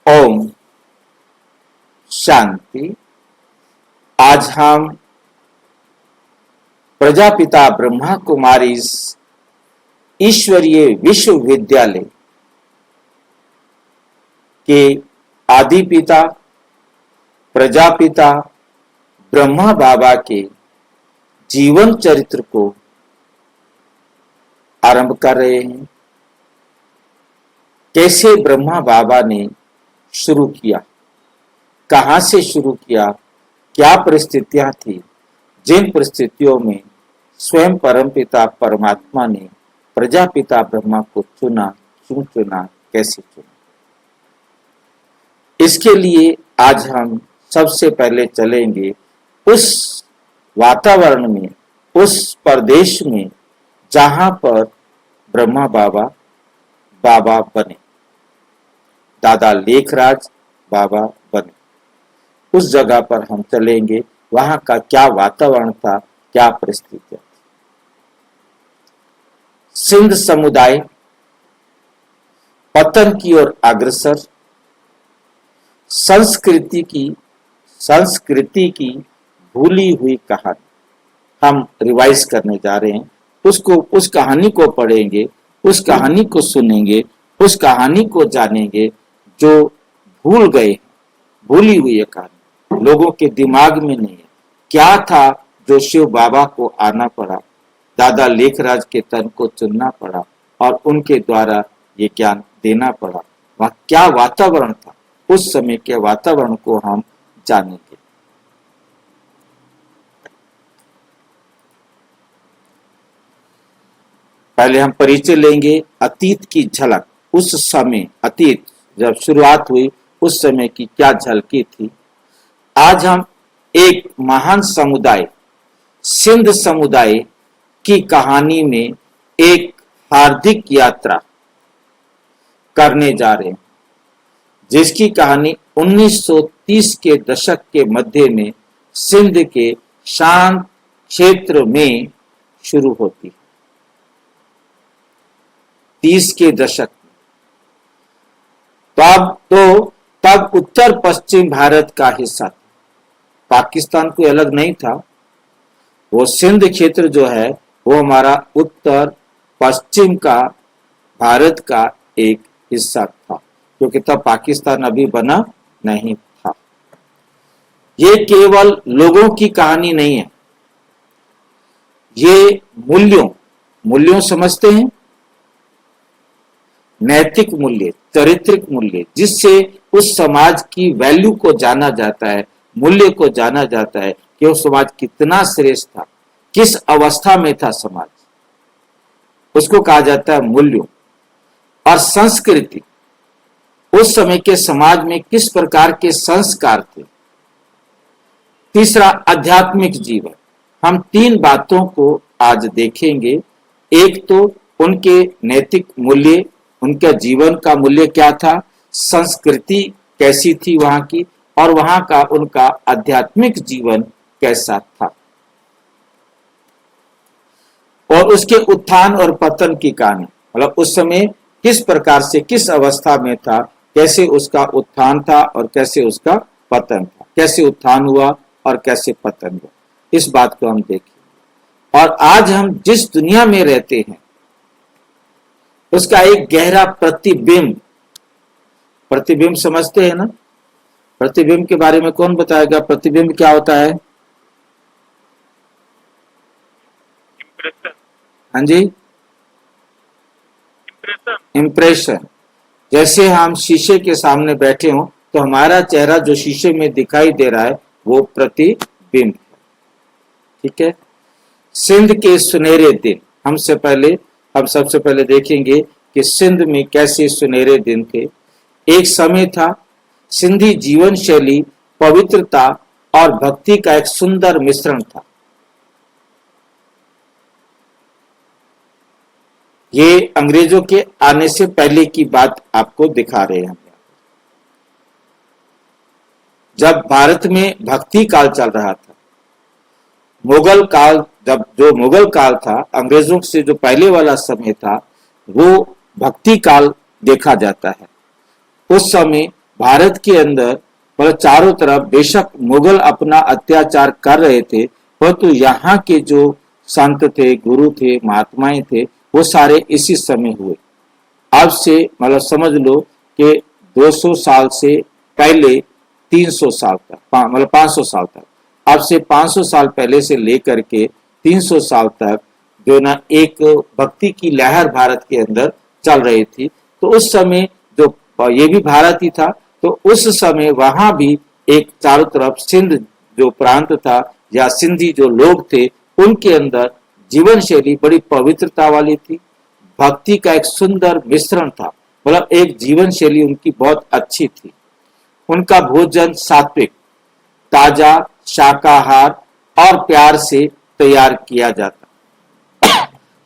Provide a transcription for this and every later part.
ओम शांति। आज हम प्रजापिता ब्रह्मा कुमारी ईश्वरीय विश्वविद्यालय के आदि पिता प्रजापिता ब्रह्मा बाबा के जीवन चरित्र को आरंभ कर रहे हैं। कैसे ब्रह्मा बाबा ने शुरू किया, कहां से शुरू किया, क्या परिस्थितियां थी, जिन परिस्थितियों में स्वयं परमपिता परमात्मा ने प्रजापिता ब्रह्मा को चुना, क्यों चुना, कैसे चुना। इसके लिए आज हम सबसे पहले चलेंगे उस वातावरण में, उस प्रदेश में जहां पर ब्रह्मा बाबा बने, दादा लेखराज बाबा बने। उस जगह पर हम चलेंगे, वहां का क्या वातावरण था, क्या परिस्थितियां थी। सिंध समुदाय पतन की ओर अग्रसर, संस्कृति की भूली हुई कहानी हम रिवाइज करने जा रहे हैं। उस कहानी को पढ़ेंगे, उस कहानी को सुनेंगे, उस कहानी को जानेंगे जो भूली हुई है कहानी, लोगों के दिमाग में नहीं है। क्या था जो शिव बाबा को आना पड़ा, दादा लेखराज के तन को चुनना पड़ा और उनके द्वारा ये ज्ञान देना पड़ा। वह क्या वातावरण था, उस समय के वातावरण को हम जानेंगे। पहले हम परिचय लेंगे अतीत की झलक। उस समय अतीत जब शुरुआत हुई, उस समय की क्या झलकी थी। आज हम एक महान समुदाय, सिंध समुदाय की कहानी में एक हार्दिक यात्रा करने जा रहे हैं, जिसकी कहानी 1930 के दशक के मध्य में सिंध के शांत क्षेत्र में शुरू होती है। 30 के दशक तब उत्तर पश्चिम भारत का हिस्सा था, पाकिस्तान कोई अलग नहीं था। वो सिंध क्षेत्र जो है वो हमारा उत्तर पश्चिम का भारत का एक हिस्सा था, क्योंकि तब पाकिस्तान अभी बना नहीं था। ये केवल लोगों की कहानी नहीं है, ये मूल्यों समझते हैं, नैतिक मूल्य, चारित्रिक मूल्य, जिससे उस समाज की वैल्यू को जाना जाता है, मूल्य को जाना जाता है कि वो समाज कितना श्रेष्ठ था, किस अवस्था में था समाज, उसको कहा जाता है मूल्यों। और संस्कृति, उस समय के समाज में किस प्रकार के संस्कार थे। तीसरा आध्यात्मिक जीवन। हम 3 बातों को आज देखेंगे। एक तो उनके नैतिक मूल्य, उनका जीवन का मूल्य क्या था, संस्कृति कैसी थी वहां की, और वहां का उनका आध्यात्मिक जीवन कैसा था, और उसके उत्थान और पतन की कहानी, मतलब उस समय किस प्रकार से, किस अवस्था में था, कैसे उसका उत्थान था और कैसे उसका पतन था, कैसे उत्थान हुआ और कैसे पतन हुआ। इस बात को हम देखेंगे। और आज हम जिस दुनिया में रहते हैं उसका एक गहरा प्रतिबिंब समझते हैं ना। प्रतिबिंब के बारे में कौन बताएगा, प्रतिबिंब क्या होता है? हाँ जी, इंप्रेशन। जैसे हम शीशे के सामने बैठे हों तो हमारा चेहरा जो शीशे में दिखाई दे रहा है वो प्रतिबिंब है। ठीक है। सिंध के सुनहरे दिन। हम सबसे पहले देखेंगे कि सिंध में कैसे सुनहरे दिन थे। एक समय था, सिंधी जीवन शैली पवित्रता और भक्ति का एक सुंदर मिश्रण था। ये अंग्रेजों के आने से पहले की बात आपको दिखा रहे हैं। जब भारत में भक्ति काल चल रहा था, मुगल काल था, अंग्रेजों से जो पहले वाला समय था वो भक्ति काल देखा जाता है। उस समय भारत के अंदर मतलब चारों तरफ बेशक मुगल अपना अत्याचार कर रहे थे, परंतु यहाँ के जो संत थे, गुरु थे, महात्माएं थे, वो सारे इसी समय हुए। अब से मतलब समझ लो कि 200 साल से पहले 300 साल तक, मतलब 500 साल तक, अब से 500 साल पहले से लेकर के 300 साल तक जो ना एक भक्ति की लहर भारत के अंदर चल रही थी। तो उस समय जो ये भी भारत ही था, तो उस समय वहां भी एक चारों तरफ सिंध जो प्रांत था या सिंधी जो लोग थे, उनके अंदर जीवन शैली बड़ी पवित्रता वाली थी, भक्ति का एक सुंदर मिश्रण था, मतलब एक जीवन शैली उनकी बहुत अच्छी थी। उनका भोजन सात्विक, ताजा, शाकाहार और प्यार से तैयार किया जाता।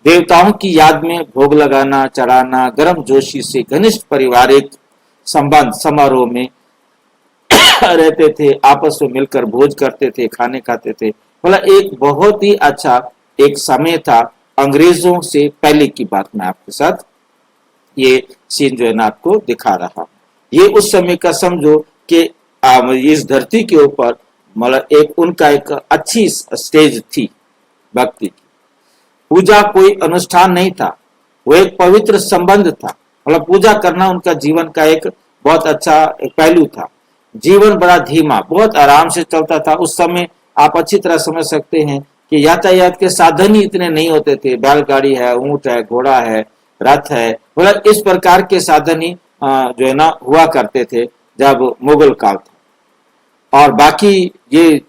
देवताओं की याद में भोग लगाना, चढ़ाना, गर्म जोशी से घनिष्ठ पारिवारिक संबंध समारोह में रहते थे, आपस में मिलकर भोज करते थे, खाने खाते थे। मतलब एक बहुत ही अच्छा एक समय था। अंग्रेजों से पहले की बात मैं आपके साथ ये सीन जो है ना आपको दिखा रहा। ये उस समय का समझो कि इस धरती के ऊपर मतलब एक उनका एक अच्छी स्टेज थी भक्ति की। पूजा कोई अनुष्ठान नहीं था, वो एक पवित्र संबंध था। मतलब पूजा करना उनका जीवन का एक बहुत अच्छा पहलू था। जीवन बड़ा धीमा, बहुत आराम से चलता था। उस समय आप अच्छी तरह समझ सकते हैं कि यातायात के साधन ही इतने नहीं होते थे। बैलगाड़ी है, ऊंट है, घोड़ा है, रथ है, मतलब इस प्रकार के साधन ही जो है ना हुआ करते थे जब मुगल काल था। और बाकी ये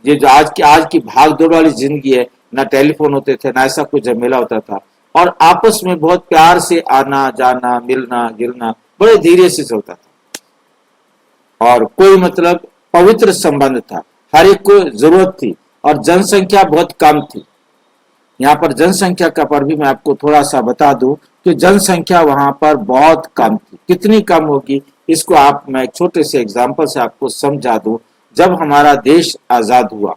जो आज की भाग दौड़ वाली जिंदगी है, ना टेलीफोन होते थे, ना ऐसा कुछ झमेला होता था, और आपस में बहुत प्यार से आना जाना, मिलना गिलना बड़े धीरे से चलता था। और कोई मतलब पवित्र संबंध था, हर एक को जरूरत थी, और जनसंख्या बहुत कम थी। यहाँ पर जनसंख्या का पर भी मैं आपको थोड़ा सा बता दूं कि जनसंख्या वहां पर बहुत कम थी। कितनी कम होगी इसको आप मैं एक छोटे से एग्जांपल से आपको समझा दूं। जब हमारा देश आजाद हुआ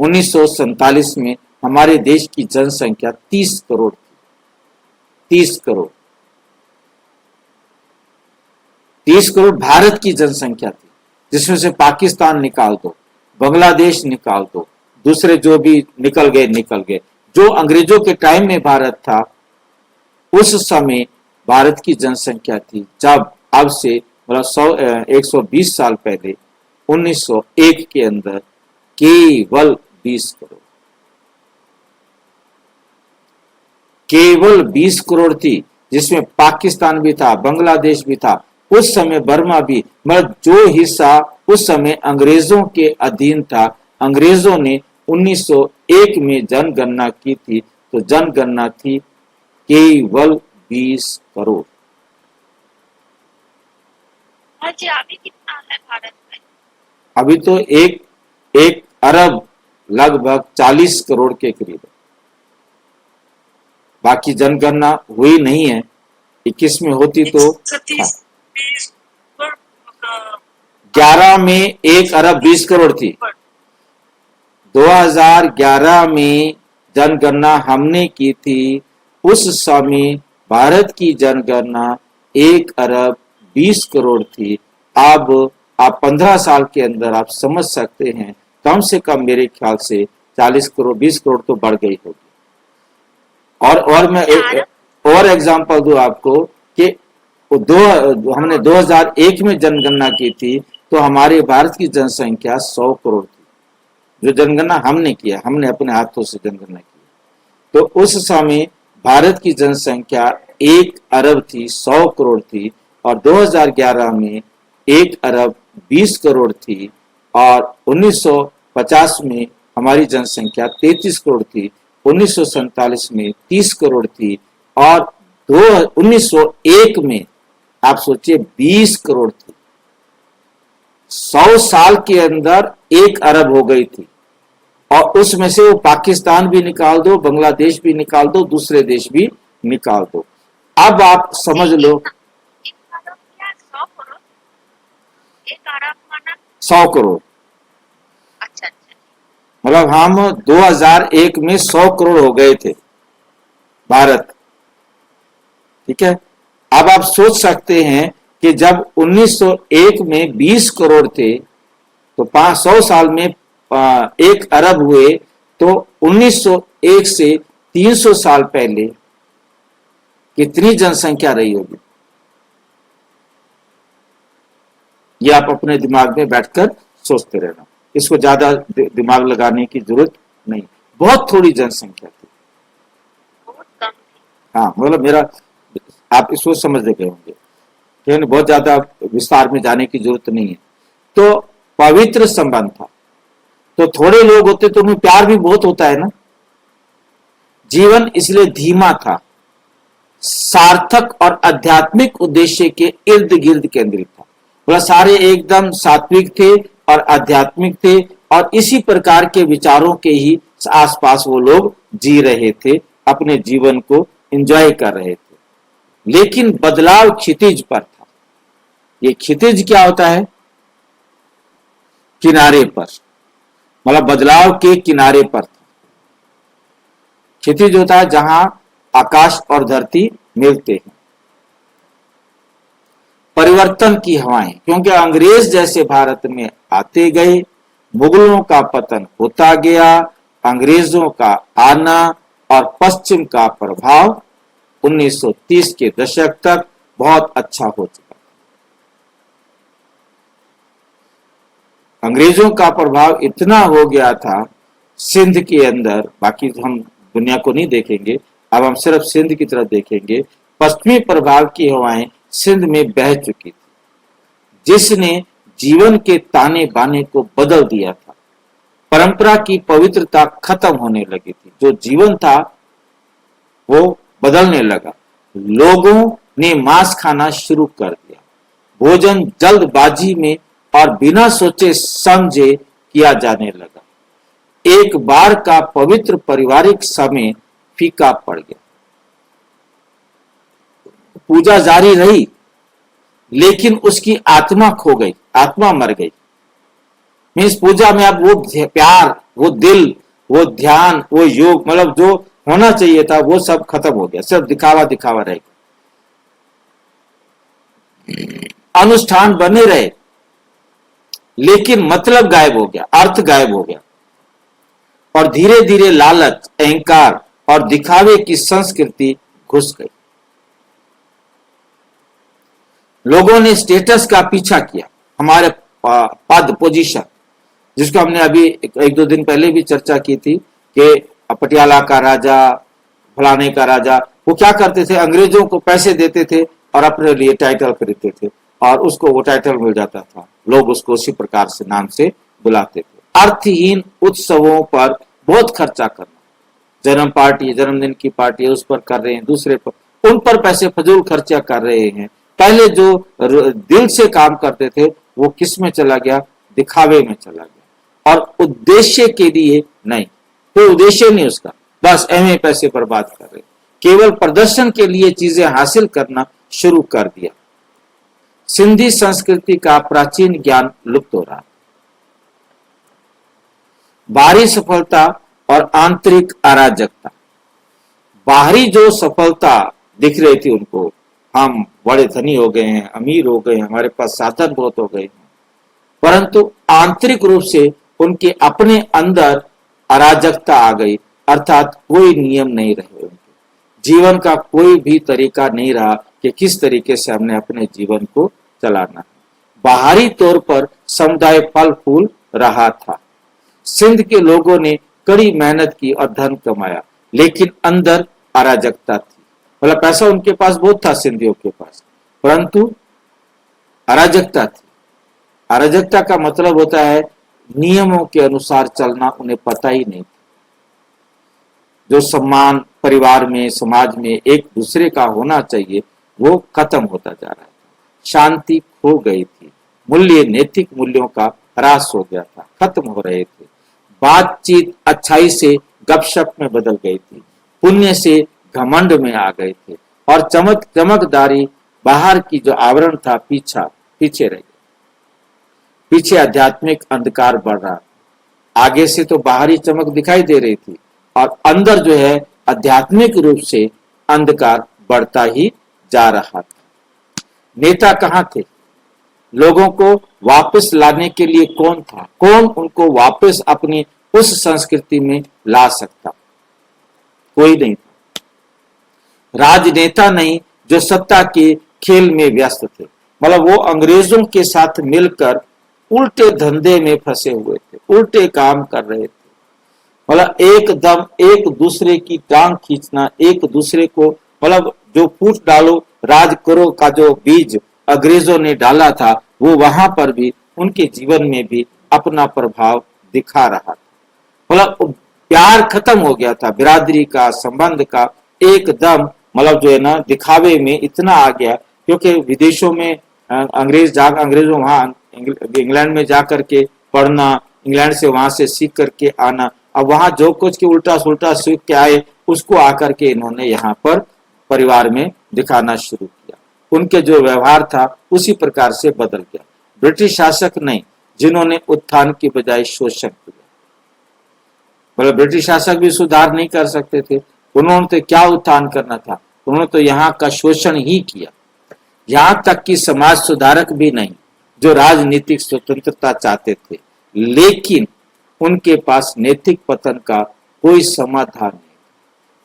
1947 में, हमारे देश की जनसंख्या 30 करोड़ थी। 30 करोड़ 30 करोड़ भारत की जनसंख्या थी, जिसमें से पाकिस्तान निकाल दो, बांग्लादेश निकाल दो, दूसरे जो भी निकल गए। जो अंग्रेजों के टाइम में भारत था, उस समय भारत की जनसंख्या थी जब अब से मतलब 120 साल पहले 1901 के अंदर केवल 20 करोड़, केवल 20 करोड़ थी, जिसमें पाकिस्तान भी था, बांग्लादेश भी था, उस समय बर्मा भी, मतलब जो हिस्सा उस समय अंग्रेजों के अधीन था। अंग्रेजों ने 1901 में जनगणना की थी, तो जनगणना थी केवल 20 करोड़। जी अभी कितना है भारत में? अभी तो एक अरब लगभग 40 करोड़ के करीब है। बाकी जनगणना हुई नहीं है, 21 में होती तो 11 में 1 अरब 20 करोड़ थी। 2011 में जनगणना हमने की थी, उस समय भारत की जनगणना 1 अरब 20 करोड़ थी। अब आप 15 साल के अंदर आप समझ सकते हैं, कम से कम मेरे ख्याल से 40 करोड़ 20 करोड़ तो बढ़ गई होगी। और मैं और एग्जांपल दूं आपको कि हमने 2001 में जनगणना की थी, तो हमारे भारत की जनसंख्या 100 करोड़ थी। जो जनगणना हमने किया, हमने अपने हाथों से जनगणना की, तो उस समय भारत की जनसंख्या 1 अरब थी, 100 करोड़ थी, और 2011 में 1 अरब 20 करोड़ थी, और 1950 में हमारी जनसंख्या 33 करोड़ थी, 1947 में 30 करोड़ थी, और 1901 में आप सोचिए 20 करोड़ थी। 100 साल के अंदर 1 अरब हो गई थी, और उसमें से वो पाकिस्तान भी निकाल दो, बांग्लादेश भी निकाल दो, दूसरे देश भी निकाल दो। अब आप समझ लो 100 करोड़, अच्छा, मतलब हम 2001 में 100 करोड़ हो गए थे भारत। ठीक है, अब आप सोच सकते हैं कि जब 1901 में 20 करोड़ थे तो 500 साल में 1 अरब हुए, तो 1901 से 300 साल पहले कितनी जनसंख्या रही होगी, ये आप अपने दिमाग में बैठकर सोचते रहना। इसको ज्यादा दिमाग लगाने की जरूरत नहीं, बहुत थोड़ी जनसंख्या थी। बहुत कम थी। हाँ, मतलब मेरा, आप इसको समझ गए होंगे, बहुत ज्यादा विस्तार में जाने की जरूरत नहीं है। तो पवित्र संबंध था, तो थोड़े लोग होते तो उनमें प्यार भी बहुत होता है ना। जीवन इसलिए धीमा था, सार्थक और आध्यात्मिक उद्देश्य के इर्द गिर्द केंद्रित था। बोला सारे एकदम सात्विक थे और आध्यात्मिक थे, और इसी प्रकार के विचारों के ही आसपास वो लोग जी रहे थे, अपने जीवन को एंजॉय कर रहे थे। लेकिन बदलाव क्षितिज पर था। ये क्षितिज क्या होता है? किनारे पर, मतलब बदलाव के किनारे पर था। क्षितिज होता है जहां आकाश और धरती मिलते हैं। परिवर्तन की हवाएं, क्योंकि अंग्रेज जैसे भारत में आते गए, मुगलों का पतन होता गया, अंग्रेजों का आना और पश्चिम का प्रभाव 1930 के दशक तक बहुत अच्छा हो चुका। अंग्रेजों का प्रभाव इतना हो गया था सिंध के अंदर, बाकी हम दुनिया को नहीं देखेंगे, अब हम सिर्फ सिंध की तरफ देखेंगे। पश्चिमी प्रभाव की हवाएं सिंध में बह चुकी थी, जिसने जीवन के ताने बाने को बदल दिया था। परंपरा की पवित्रता खत्म होने लगी थी, जो जीवन था वो बदलने लगा। लोगों ने मांस खाना शुरू कर दिया, भोजन जल्दबाजी में और बिना सोचे समझे किया जाने लगा। एक बार का पवित्र पारिवारिक समय फीका पड़ गया। पूजा जारी रही, लेकिन उसकी आत्मा खो गई, आत्मा मर गई। मीन्स पूजा में अब वो प्यार, वो दिल, वो ध्यान, वो योग, मतलब जो होना चाहिए था वो सब खत्म हो गया, सिर्फ दिखावा दिखावा रह गया। अनुष्ठान बने रहे, लेकिन मतलब गायब हो गया, अर्थ गायब हो गया, और धीरे धीरे लालच, अहंकार और दिखावे की संस्कृति घुस गई। लोगों ने स्टेटस का पीछा किया, हमारे पद, पोजीशन, जिसको हमने अभी एक दो दिन पहले भी चर्चा की थी कि पटियाला का राजा, फलाने का राजा, वो क्या करते थे, अंग्रेजों को पैसे देते थे और अपने लिए टाइटल खरीदते थे, और उसको वो टाइटल मिल जाता था, लोग उसको उसी प्रकार से नाम से बुलाते थे। अर्थहीन उत्सवों पर बहुत खर्चा करना, जन्म पार्टी, जन्मदिन की पार्टी उस पर कर रहे हैं, दूसरे पर, उन पर पैसे फजूल खर्चा कर रहे हैं। पहले जो दिल से काम करते थे वो किस में चला गया? दिखावे में चला गया, और उद्देश्य के लिए नहीं, कोई उद्देश्य नहीं उसका, बस ऐसे पैसे बर्बाद कर रहे, केवल प्रदर्शन के लिए चीजें हासिल करना शुरू कर दिया। सिंधी संस्कृति का प्राचीन ज्ञान लुप्त हो रहा। बाहरी सफलता और आंतरिक अराजकता। बाहरी जो सफलता दिख रही थी उनको, हम बड़े धनी हो गए हैं, अमीर हो गए हैं, हमारे पास साधन बहुत हो गए हैं, परंतु आंतरिक रूप से उनके अपने अंदर अराजकता आ गई, अर्थात कोई नियम नहीं रहे उनके जीवन का, कोई भी तरीका नहीं रहा कि किस तरीके से हमने अपने जीवन को चलाना है। बाहरी तौर पर समुदाय फल फूल रहा था। सिंध के लोगों ने कड़ी मेहनत की और धन कमाया, लेकिन अंदर अराजकता थी। मतलब पैसा उनके पास बहुत था सिंधियों के पास, परंतु अराजकता थी। अराजकता का मतलब होता है नियमों के अनुसार चलना उन्हें पता ही नहीं था। जो सम्मान परिवार में, समाज में एक दूसरे का होना चाहिए, वो खत्म होता जा रहा है। शांति खो गई थी, मूल्य, नैतिक मूल्यों का ह्रास हो गया था, खत्म हो रहे थे। बातचीत अच्छाई से गपशप में बदल गई थी, पुण्य से घमंड में आ गए थे, और चमकदारी बाहर की जो आवरण था पीछे रह गया। पीछे आध्यात्मिक अंधकार बढ़ रहा, आगे से तो बाहरी चमक दिखाई दे रही थी, और अंदर जो है आध्यात्मिक रूप से अंधकार बढ़ता ही जा रहा था। नेता कहाँ थे? लोगों को वापस लाने के लिए कौन था? कौन उनको वापस अपनी उस संस्कृति में ला सकता? कोई नहीं था। राजनेता नहीं जो सत्ता के खेल में व्यस्त थे। मतलब वो अंग्रेजों के साथ मिलकर उल्टे धंधे में फंसे हुए थे, उल्टे काम कर रहे थे। मतलब एकदम एक दूसरे की टांग खींचना, एक दूसरे को, मतलब जो फूट डालो राज करो का जो बीज अंग्रेजों ने डाला था, वो वहां पर भी उनके जीवन में भी अपना प्रभाव दिखा रहा था। मतलब प्यार खत्म हो गया था, बिरादरी का, संबंध का, एकदम मतलब जो है ना दिखावे में इतना आ गया, क्योंकि विदेशों में अंग्रेजों वहां इंग्लैंड में जा करके पढ़ना, इंग्लैंड से वहां से सीख करके आना, अब वहां जो कुछ के उल्टा सुल्टा सीख के आए उसको आकर के इन्होंने यहाँ पर परिवार में दिखाना शुरू किया। उनके जो व्यवहार था उसी प्रकार से बदल गया। ब्रिटिश शासक नहीं, जिन्होंने उत्थान की बजाय शोषण किया। मतलब ब्रिटिश शासक भी सुधार नहीं कर सकते थे, उन्होंने तो क्या उत्थान करना था, उन्होंने तो यहाँ का शोषण ही किया। यहाँ तक कि समाज सुधारक भी नहीं, जो राजनीतिक स्वतंत्रता चाहते थे, लेकिन उनके पास नैतिक पतन का कोई समाधान नहीं,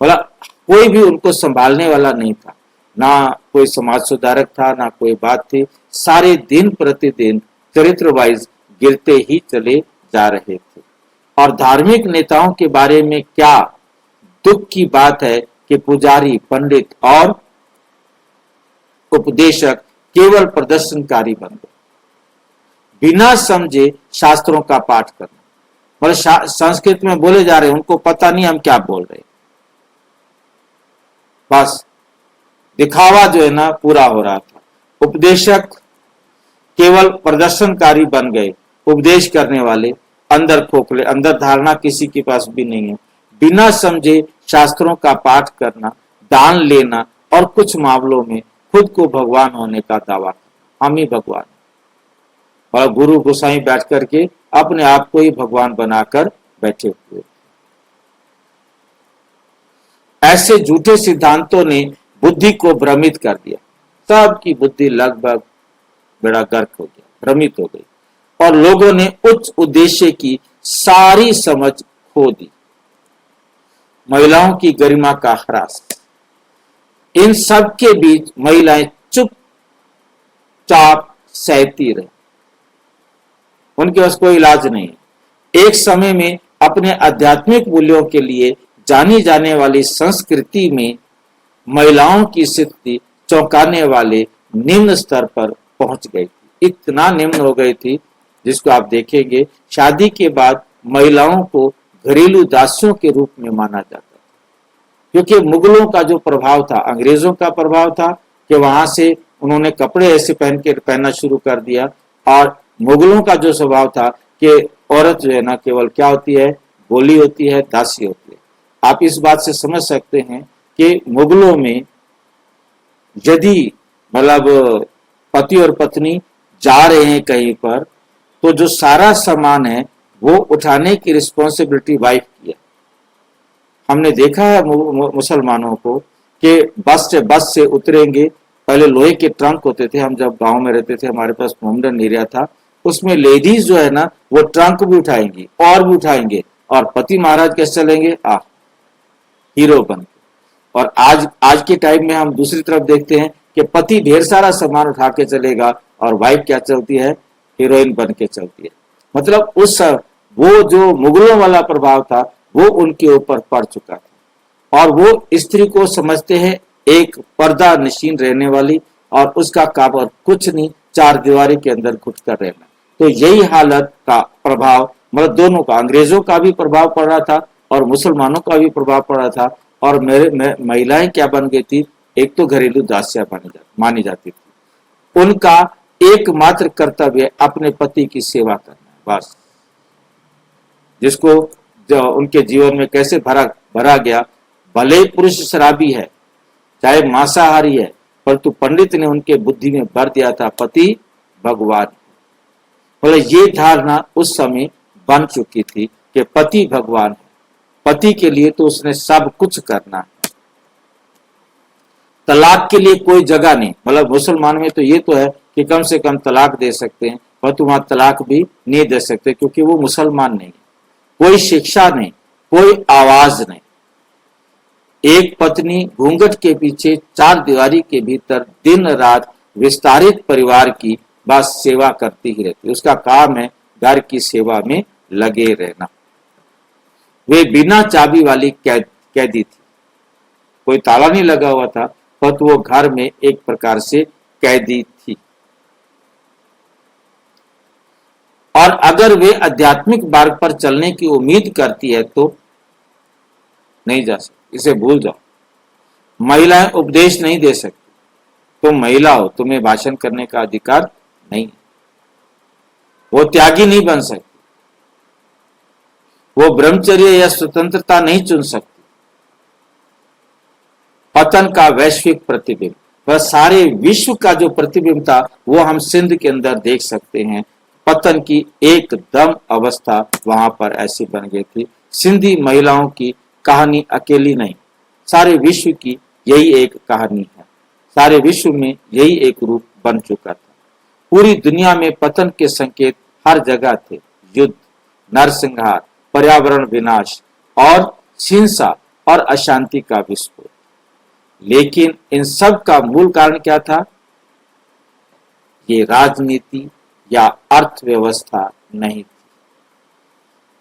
मतलब कोई भी उनको संभालने वाला नहीं था। ना कोई समाज सुधारक था, ना कोई बात थी। सारे दिन प्रतिदिन चरित्र वाइज गिरते ही चले जा रहे थे। और धार्मिक नेताओं के बारे में क्या दुख की बात है कि पुजारी, पंडित और उपदेशक केवल प्रदर्शनकारी बन गए, बिना समझे शास्त्रों का पाठ करना। मतलब संस्कृत में बोले जा रहे हैं, उनको पता नहीं हम क्या बोल रहे, बस दिखावा जो है ना पूरा हो रहा था। उपदेशक केवल प्रदर्शनकारी बन गए, उपदेश करने वाले अंदर खोखले, अंदर धारणा किसी के पास भी नहीं है। बिना समझे शास्त्रों का पाठ करना, दान लेना और कुछ मामलों में खुद को भगवान होने का दावा, हम ही भगवान, और गुरु गोसाई बैठ करके अपने आप को ही भगवान बनाकर बैठे हुए। ऐसे झूठे सिद्धांतों ने बुद्धि को भ्रमित कर दिया। सबकी बुद्धि लगभग बेड़ा गर्क हो गया, भ्रमित हो गई, और लोगों ने उच्च उद्देश्य की सारी समझ खो दी। महिलाओं की गरिमा का ह्रास, इन सब के बीच महिलाएं चुपचाप सहती रही, उनके पास कोई इलाज नहीं। एक समय में अपने आध्यात्मिक मूल्यों के लिए जानी जाने वाली संस्कृति में महिलाओं की स्थिति चौंकाने वाले निम्न स्तर पर पहुंच गई थी। इतना निम्न हो गई थी जिसको आप देखेंगे, शादी के बाद महिलाओं को घरेलू दासियों के रूप में माना जाता था। क्योंकि मुगलों का जो प्रभाव था, अंग्रेजों का प्रभाव था कि वहां से उन्होंने कपड़े ऐसे पहनना शुरू कर दिया, और मुगलों का जो स्वभाव था कि औरत जो है ना केवल क्या होती है, गोली होती है, दासी होती है। आप इस बात से समझ सकते हैं कि मुगलों में यदि मतलब पति और पत्नी जा रहे हैं कहीं पर, तो जो सारा सामान है वो उठाने की रिस्पॉन्सिबिलिटी वाइफ की है। हमने देखा है मुसलमानों को कि बस से उतरेंगे, पहले लोहे के ट्रंक होते थे, हम जब गांव में रहते थे हमारे पास मोमडन एरिया था, उसमें लेडीज जो है ना वो ट्रंक भी उठाएंगी और भी उठाएंगे, और पति महाराज कैसे चलेंगे, हीरो बन के। और आज के टाइम में हम दूसरी तरफ देखते हैं कि पति ढेर सारा सामान उठा के चलेगा और वाइफ क्या चलती है, हीरोइन बन के चलती है। मतलब उस वो जो मुगलों वाला प्रभाव था वो उनके ऊपर पड़ चुका था, और वो स्त्री को समझते हैं एक पर्दा नशीन रहने वाली, और उसका काम और कुछ नहीं, चार दीवारी के अंदर घुट कर रहना। तो यही हालत का प्रभाव मतलब दोनों का, अंग्रेजों का भी प्रभाव पड़ रहा था और मुसलमानों का भी प्रभाव पड़ रहा था। और महिलाएं क्या बन गई थी, एक तो घरेलू दासियां मानी जाती थी। उनका एकमात्र कर्तव्य अपने पति की सेवा करना, बस। जिसको जो उनके जीवन में कैसे भरा गया, भले पुरुष शराबी है, चाहे मांसाहारी है, परंतु पंडित ने उनके बुद्धि में भर दिया था पति भगवान। बोले ये धारणा उस समय बन चुकी थी कि पति भगवान है, पति के लिए तो उसने सब कुछ करना है। तलाक के लिए कोई जगह नहीं, मतलब मुसलमान में तो ये तो है कि कम से कम तलाक दे सकते हैं, पर वहां तलाक भी नहीं दे सकते क्योंकि वो मुसलमान नहीं है। कोई शिक्षा नहीं, कोई आवाज नहीं। एक पत्नी घूंघट के पीछे चार दीवारी के भीतर दिन रात विस्तारित परिवार की बस सेवा करती ही रहती, उसका काम है घर की सेवा में लगे रहना। वे बिना चाबी वाली कैदी थी, कोई ताला नहीं लगा हुआ था, पर वो घर में एक प्रकार से कैदी थी। और अगर वे आध्यात्मिक मार्ग पर चलने की उम्मीद करती है तो नहीं जा सकती, इसे भूल जाओ। महिलाएं उपदेश नहीं दे सकती, तुम महिला हो, तुम्हें भाषण करने का अधिकार नहीं है। वो त्यागी नहीं बन सकती, वो ब्रह्मचर्य या स्वतंत्रता नहीं चुन सकती। पतन का वैश्विक प्रतिबिंब, वह सारे विश्व का जो प्रतिबिंब था वो हम सिंध के अंदर देख सकते हैं। पतन की एकदम अवस्था वहां पर ऐसी बन गई थी। सिंधी महिलाओं की कहानी अकेली नहीं, सारे विश्व की यही एक कहानी है। सारे विश्व में यही एक रूप बन चुका था। पूरी दुनिया में पतन के संकेत हर जगह थे, युद्ध, नरसंहार, पर्यावरण विनाश और हिंसा और अशांति का विस्फोट। लेकिन इन सब का मूल कारण क्या था? ये राजनीति या अर्थव्यवस्था नहीं थी।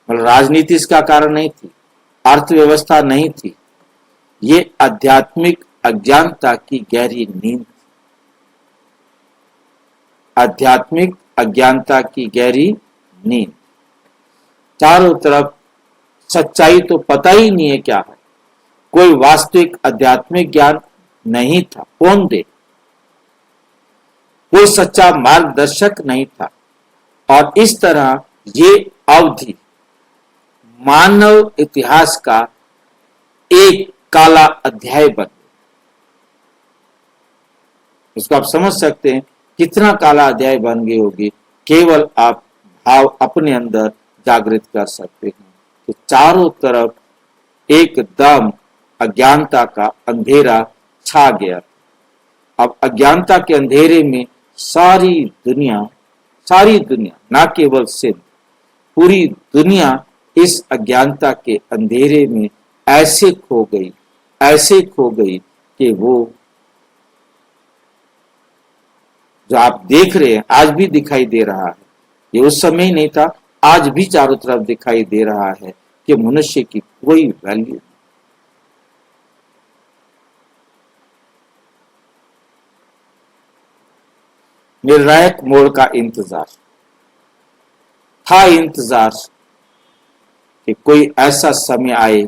मतलब राजनीति इसका कारण नहीं थी, अर्थव्यवस्था नहीं थी, ये आध्यात्मिक अज्ञानता की गहरी नींद थी। आध्यात्मिक अज्ञानता की गहरी नींद। चारों तरफ सच्चाई तो पता ही नहीं है क्या है, कोई वास्तविक आध्यात्मिक ज्ञान नहीं था, कौन दे? कोई सच्चा मार्गदर्शक नहीं था। और इस तरह ये अवधि मानव इतिहास का एक काला अध्याय बन गया। इसको आप समझ सकते हैं कितना काला अध्याय बन गई होगी, केवल आप भाव अपने अंदर जागृत कर सकते हैं कि चारों तरफ एकदम अज्ञानता का अंधेरा छा गया। अब अज्ञानता के अंधेरे में सारी दुनिया, ना केवल सिंध, पूरी दुनिया इस अज्ञानता के अंधेरे में ऐसे खो गई कि वो जो आप देख रहे हैं आज भी दिखाई दे रहा है, ये उस समय नहीं था, आज भी चारों तरफ दिखाई दे रहा है कि मनुष्य की कोई वैल्यू नहीं। निर्णायक मोड़ का इंतजार था, इंतजार कि कोई ऐसा समय आए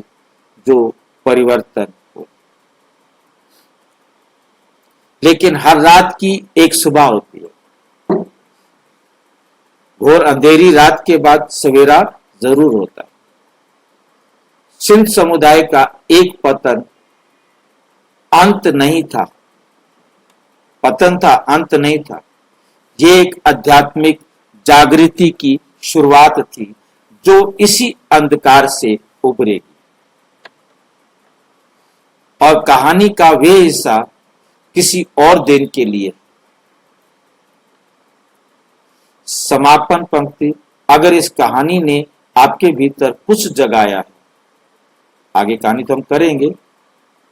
जो परिवर्तन हो। लेकिन हर रात की एक सुबह होती है, घोर अंधेरी रात के बाद सवेरा जरूर होता है। सिंध समुदाय का एक पतन अंत नहीं था, पतन था, अंत नहीं था। ये एक आध्यात्मिक जागृति की शुरुआत थी जो इसी अंधकार से उभरेगी। और कहानी का वे हिस्सा किसी और दिन के लिए। समापन पंक्ति, अगर इस कहानी ने आपके भीतर कुछ जगाया है, आगे कहानी तो हम करेंगे,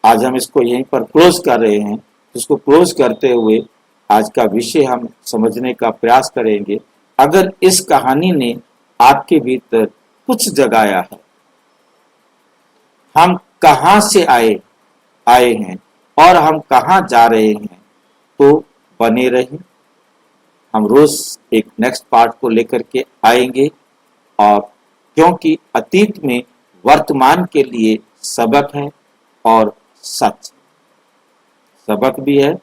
आज हम इसको यहीं पर क्लोज कर रहे हैं। इसको क्लोज करते हुए आज का विषय हम समझने का प्रयास करेंगे। अगर इस कहानी ने आपके भीतर कुछ जगाया है, हम कहां से आए हैं और हम कहां जा रहे हैं, तो बने रहिए। हम रोज एक नेक्स्ट पार्ट को लेकर के आएंगे। और क्योंकि अतीत में वर्तमान के लिए सबक है और सच, सबक भी है,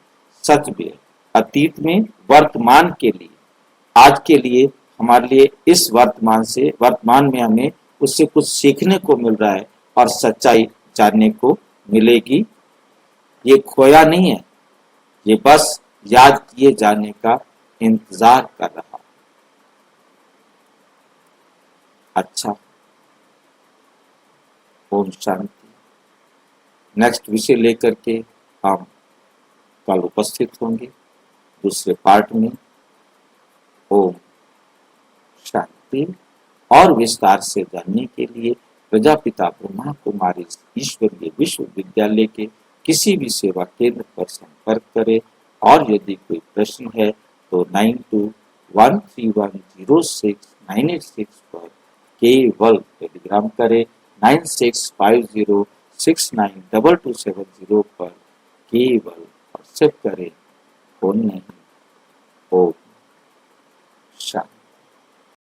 सच भी है। अतीत में वर्तमान के लिए, आज के लिए, हमारे लिए इस वर्तमान में हमें उससे कुछ सीखने को मिल रहा है और सच्चाई जानने को मिलेगी। ये खोया नहीं है, ये बस याद किए जाने का इंतजार कर रहा। अच्छा, ओम शांति। नेक्स्ट विषय लेकर के हम राज्यपाल उपस्थित होंगे दूसरे पार्ट में। ओम शांति। और विस्तार से जानने के लिए प्रजापिता ब्रह्मा कुमारी ईश्वरीय विश्वविद्यालय के किसी भी सेवा केंद्र पर संपर्क करें और यदि कोई प्रश्न है तो 9213106986 पर केवल टेलीग्राम करें, 9650692270 पर केवल व्हाट्सएप करें, फोन नहीं। ओम